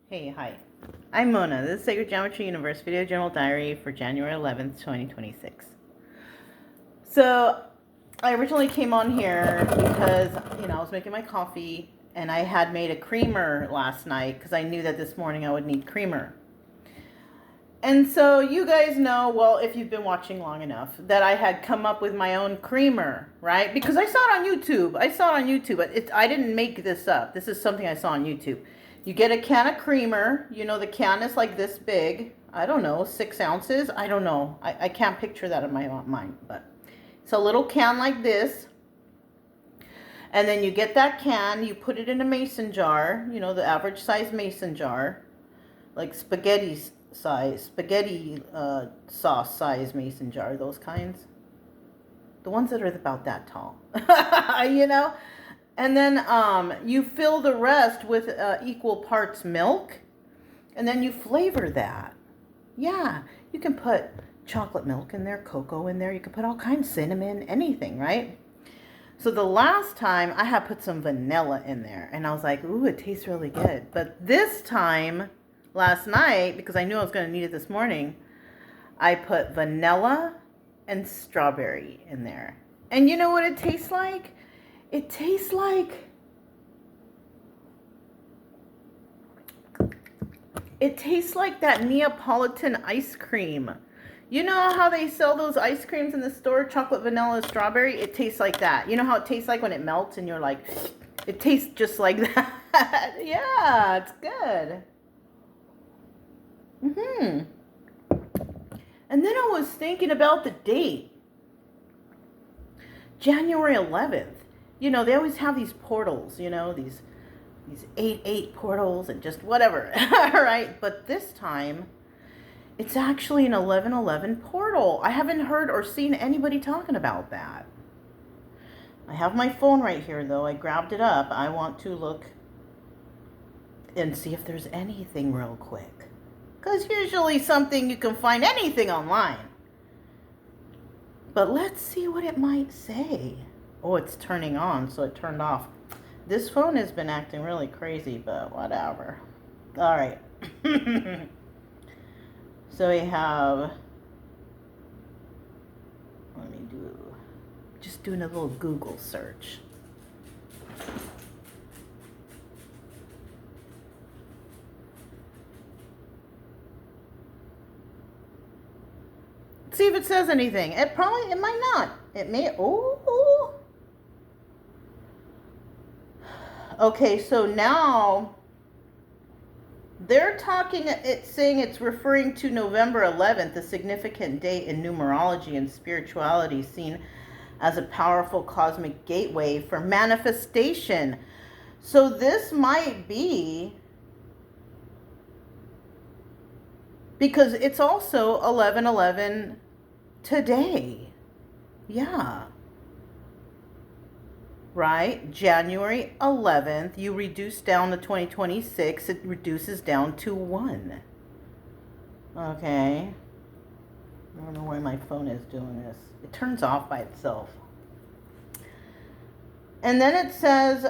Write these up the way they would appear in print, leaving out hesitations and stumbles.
Hey, hi. I'm Mona. This is Sacred Geometry Universe Video Journal Diary for January 11th, 2026. So, I originally came on here because, I was making my coffee and I had made a creamer last night because I knew that this morning I would need creamer. And so you guys know, well, if you've been watching long enough, that I had come up with my own creamer, right? Because I saw it on YouTube. I didn't make this up. This is something I saw on YouTube. You get a can of creamer. The can is like this big. I don't know, 6 ounces. I don't know. I can't picture that in my mind. But it's a little can like this. And then you get that can. You put it in a mason jar. The average size mason jar. Like spaghetti sauce size mason jar. Those kinds. The ones that are about that tall. And then you fill the rest with equal parts milk. And then you flavor that. Yeah, you can put chocolate milk in there, cocoa in there. You can put all kinds, cinnamon, anything, right? So the last time I had put some vanilla in there. And I was like, ooh, it tastes really good. But this time, last night, because I knew I was going to need it this morning, I put vanilla and strawberry in there. And you know what it tastes like? It tastes like that Neapolitan ice cream. You know how they sell those ice creams in the store, chocolate, vanilla, strawberry? It tastes like that. You know how it tastes like when it melts and you're like, it tastes just like that. Yeah, it's good. And then I was thinking about the date. January 11th. They always have these portals, these 8/8 portals and just whatever, right? But this time, it's actually an 11/11 portal. I haven't heard or seen anybody talking about that. I have my phone right here, though. I grabbed it up. I want to look and see if there's anything real quick. Because usually something you can find anything online. But let's see what it might say. Oh, it's turning on, so it turned off. This phone has been acting really crazy, but whatever. All right. So we have, just doing a little Google search. See if it says anything. It might not. It may, oh. Okay, so now they're saying it's referring to November 11th, a significant date in numerology and spirituality, seen as a powerful cosmic gateway for manifestation. So this might be, because it's also 11/11 today. Yeah. Right? January 11th, you reduce down to 2026, it reduces down to 1. Okay. I don't know why my phone is doing this. It turns off by itself. And then it says,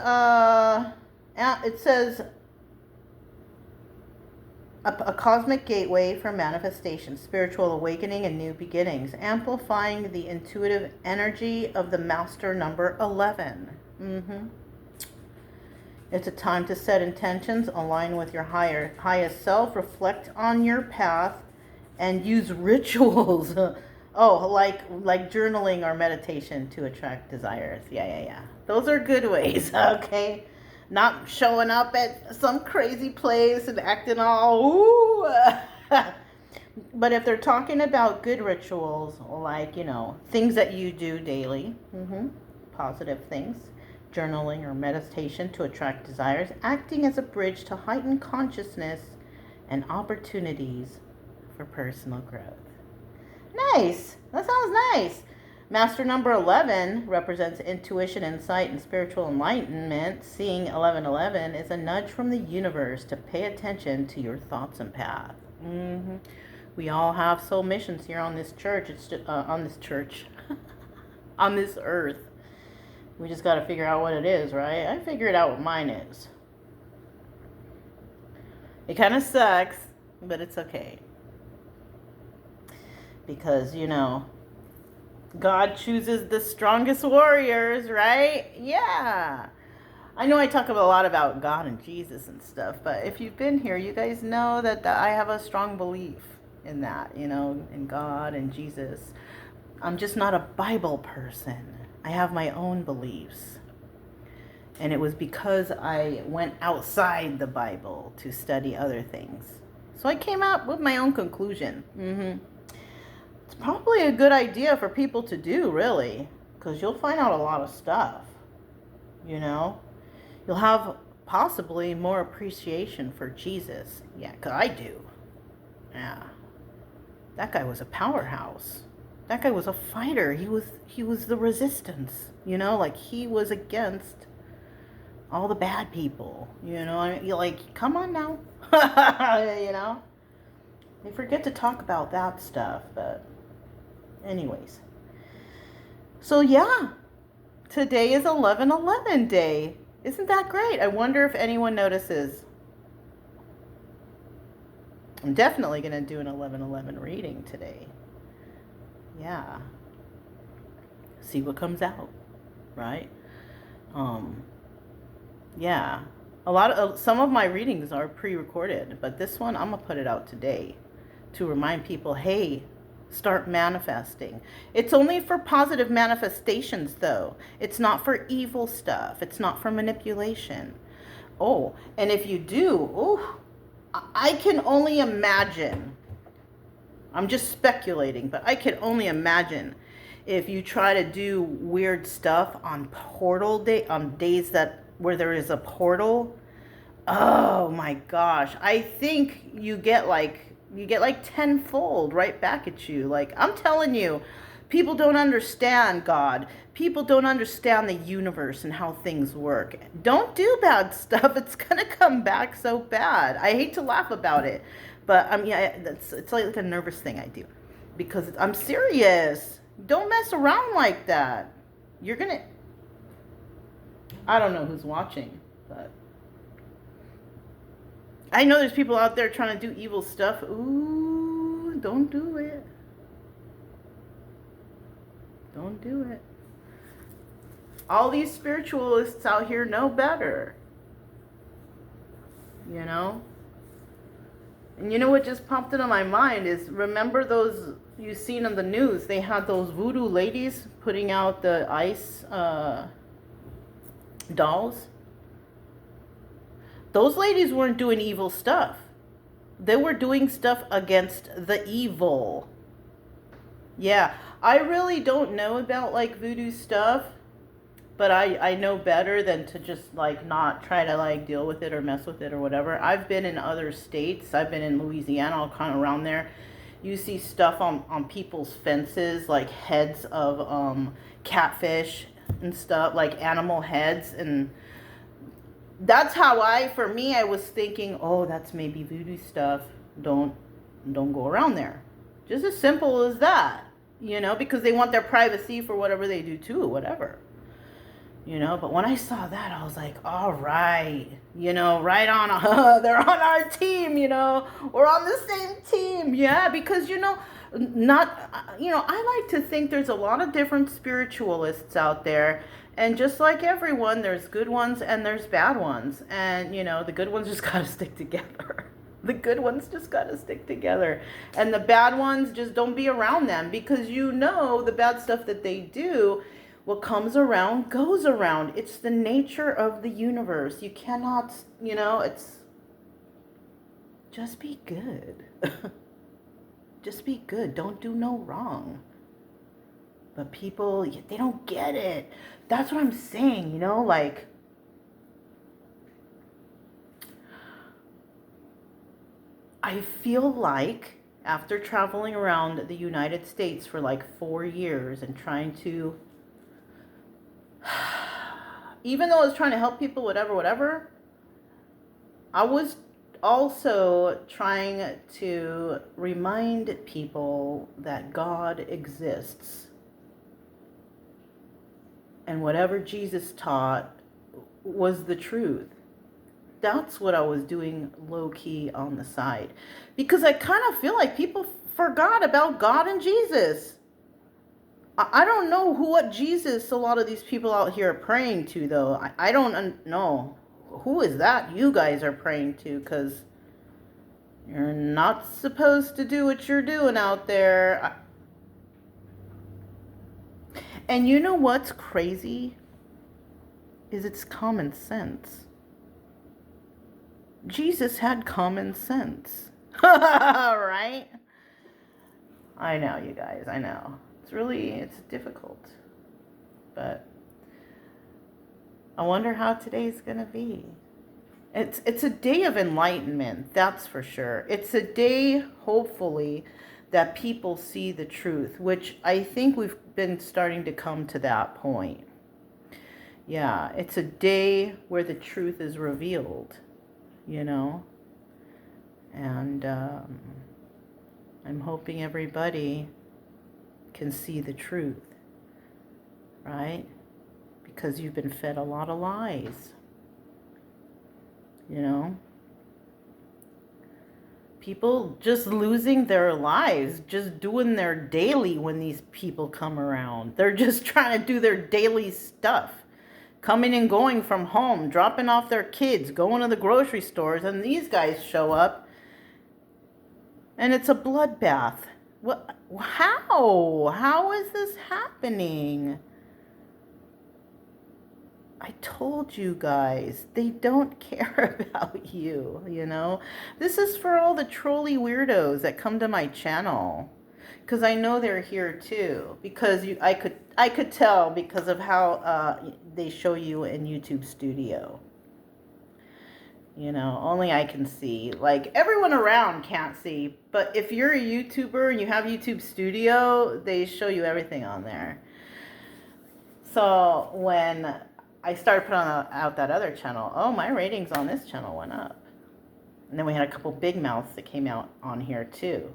a cosmic gateway for manifestation, spiritual awakening, and new beginnings, amplifying the intuitive energy of the master number 11. It's a time to set intentions, align with your highest self, reflect on your path, and use rituals. like journaling or meditation to attract desires. Yeah. Those are good ways, okay? Not showing up at some crazy place and acting all, ooh. But if they're talking about good rituals, like, things that you do daily, positive things, journaling or meditation to attract desires, acting as a bridge to heighten consciousness and opportunities for personal growth. Nice. That sounds nice. Master number 11 represents intuition, insight, and spiritual enlightenment. Seeing 11/11 is a nudge from the universe to pay attention to your thoughts and path. We all have soul missions here on this church. It's just, on this earth. We just got to figure out what it is, right? I figured out what mine is. It kind of sucks, but it's okay. Because, God chooses the strongest warriors, right? Yeah. I know I talk a lot about God and Jesus and stuff, but if you've been here, you guys know that I have a strong belief in that, in God and Jesus. I'm just not a Bible person. I have my own beliefs. And it was because I went outside the Bible to study other things. So I came out with my own conclusion. It's probably a good idea for people to do, really, because you'll find out a lot of stuff, You'll have possibly more appreciation for Jesus. Yeah, because I do. Yeah. That guy was a powerhouse. That guy was a fighter. He was the resistance, like he was against all the bad people, You're like, come on now. They forget to talk about that stuff, but anyways. So yeah, today is 11/11 day. Isn't that great? I wonder if anyone notices. I'm definitely going to do an 11/11 reading today. Yeah. See what comes out, right? Yeah. Some of my readings are pre-recorded, but this one I'm going to put it out today to remind people, hey, start manifesting. It's only for positive manifestations, though. It's not for evil stuff. It's not for manipulation. Oh, and if you do, I can only imagine. I'm just speculating, but I can only imagine if you try to do weird stuff on portal day, on days where there is a portal. Oh my gosh. I think you get like tenfold right back at you. Like, I'm telling you, people don't understand God. People don't understand the universe and how things work. Don't do bad stuff. It's going to come back so bad. I hate to laugh about it, but it's like a nervous thing I do because I'm serious. Don't mess around like that. You're going to... I don't know who's watching, but... I know there's people out there trying to do evil stuff. Ooh, don't do it. Don't do it. All these spiritualists out here know better. And what just popped into my mind is, remember those you've seen on the news? They had those voodoo ladies putting out the ice dolls. Those ladies weren't doing evil stuff. They were doing stuff against the evil. Yeah, I really don't know about like voodoo stuff, but I know better than to just like not try to like deal with it or mess with it or whatever. I've been in other states. I've been in Louisiana, all kind of around there. You see stuff on people's fences, like heads of catfish and stuff, like animal heads, and that's how I was thinking, oh, that's maybe voodoo stuff. Don't go around there. Just as simple as that, because they want their privacy for whatever they do too, whatever. But when I saw that, I was like, all right, right on, they're on our team, we're on the same team. Yeah, because, I like to think there's a lot of different spiritualists out there. And just like everyone, there's good ones and there's bad ones. And, the good ones just got to stick together. The good ones just got to stick together. And the bad ones, just don't be around them. Because the bad stuff that they do, what comes around goes around. It's the nature of the universe. You cannot, it's... Just be good. Just be good. Don't do no wrong. But people, they don't get it. That's what I'm saying, like... I feel like after traveling around the United States for like 4 years and trying to... Even though I was trying to help people, whatever, I was also trying to remind people that God exists. And whatever Jesus taught was the truth. that's what I was doing low-key on the side. Because I kind of feel like people forgot about God and Jesus. I don't know what Jesus a lot of these people out here are praying to, though. I don't know. Who is that you guys are praying to? Because you're not supposed to do what you're doing out there. And you know what's crazy? Is it's common sense. Jesus had common sense. Right? I know, you guys. I know. It's difficult. But I wonder how today's going to be. It's a day of enlightenment, that's for sure. It's a day, hopefully, that people see the truth, which I think we've been starting to come to that point. Yeah, it's a day where the truth is revealed, you know? And I'm hoping everybody can see the truth, right? Because you've been fed a lot of lies. You know, people just losing their lives, just doing their daily when these people come around. They're just trying to do their daily stuff, coming and going from home, dropping off their kids, going to the grocery stores, and these guys show up and it's a bloodbath. What? How is this happening? I told you guys, they don't care about you, you know? This is for all the trolly weirdos that come to my channel. Because I know they're here too. Because I could tell because of how they show you in YouTube Studio. You know, only I can see. Like, everyone around can't see. But if you're a YouTuber and you have YouTube Studio, they show you everything on there. So when I started putting out that other channel, oh, my ratings on this channel went up. And then we had a couple big mouths that came out on here too.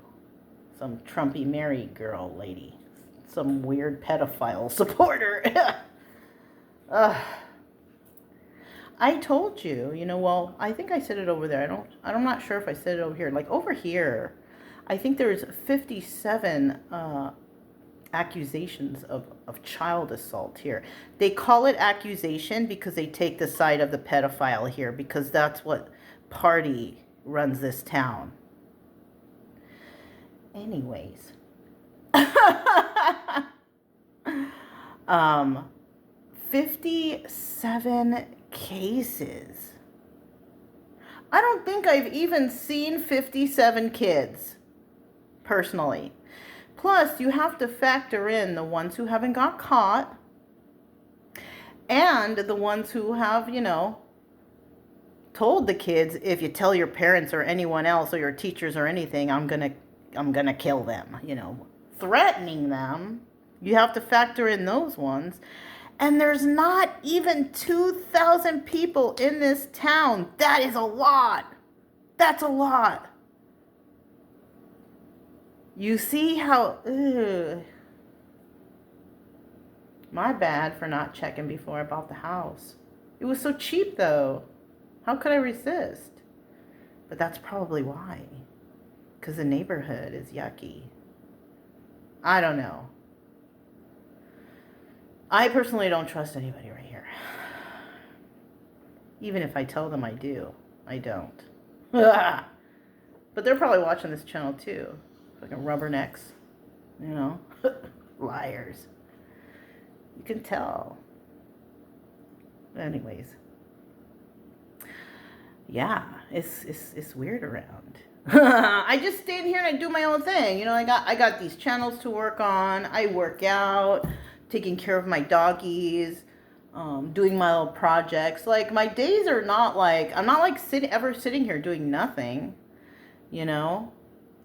Some Trumpy Mary girl lady. Some weird pedophile supporter. I told you, you know, well, I think I said it over there. I'm not sure if I said it over here. Like over here, I think there's 57 accusations of child assault here. They call it accusation because they take the side of the pedophile here, because that's what party runs this town. Anyways. 57 cases. I don't think I've even seen 57 kids, personally. Plus, you have to factor in the ones who haven't got caught and the ones who have, you know, told the kids, if you tell your parents or anyone else or your teachers or anything, I'm gonna kill them, you know, threatening them. You have to factor in those ones. And there's not even 2,000 people in this town. That is a lot. That's a lot. You see how... Ugh. My bad for not checking before I bought the house. It was so cheap, though. How could I resist? But that's probably why. Because the neighborhood is yucky. I don't know. I personally don't trust anybody right here. Even if I tell them I do, I don't. But they're probably watching this channel too. Fucking rubbernecks. You know? Liars. You can tell. Anyways. Yeah, it's weird around. I just stand here and I do my own thing. You know, I got these channels to work on. I work out, taking care of my doggies, doing my little projects. Like, my days are not like, I'm not like sitting here doing nothing, you know,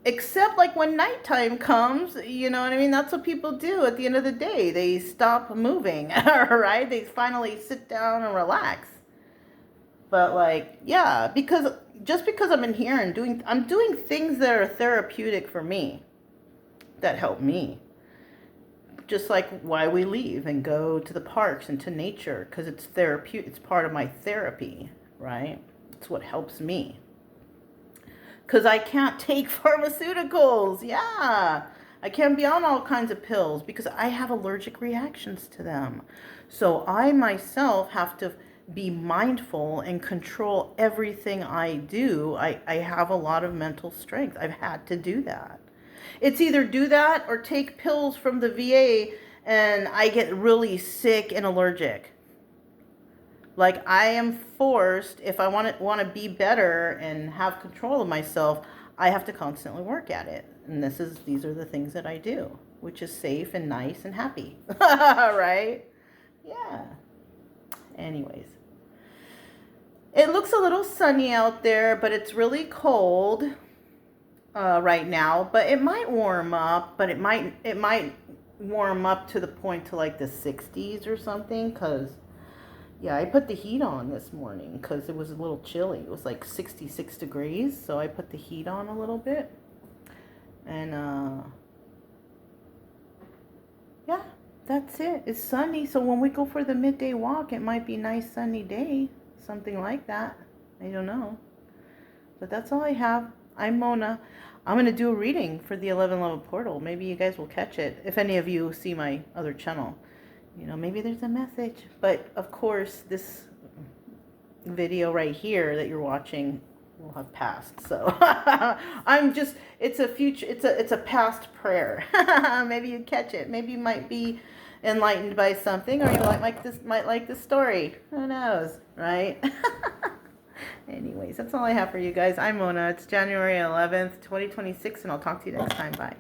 except like when nighttime comes, you know what I mean? That's what people do at the end of the day. They stop moving, right? They finally sit down and relax. But like, yeah, just because I'm in here and I'm doing things that are therapeutic for me, that help me. Just like why we leave and go to the parks and to nature, because it's therapeutic. It's part of my therapy, right? That's what helps me. Because I can't take pharmaceuticals. Yeah. I can't be on all kinds of pills because I have allergic reactions to them. So I myself have to be mindful and control everything I do. I have a lot of mental strength. I've had to do that. It's either do that or take pills from the VA and I get really sick and allergic. Like I am forced, if I want to be better and have control of myself, I have to constantly work at it. And these are the things that I do, which is safe and nice and happy. Right? Yeah. Anyways. It looks a little sunny out there, but it's really cold right now. But it might warm up, but it might warm up to the point to like the 60s or something, because yeah, I put the heat on this morning because it was a little chilly. It was like 66 degrees, so I put the heat on a little bit. And yeah, that's it. It's sunny, so when we go for the midday walk, it might be a nice sunny day. Something like that. I don't know. But that's all I have. I'm Mona. I'm going to do a reading for the 11 level portal. Maybe you guys will catch it if any of you see my other channel. You know, maybe there's a message. But of course, this video right here that you're watching will have passed. So it's a past prayer. Maybe you catch it. Maybe you might be enlightened by something, or you might like this story. Who knows, right? Anyways, that's all I have for you guys. I'm Mona. It's January 11th, 2026, and I'll talk to you next time. Bye.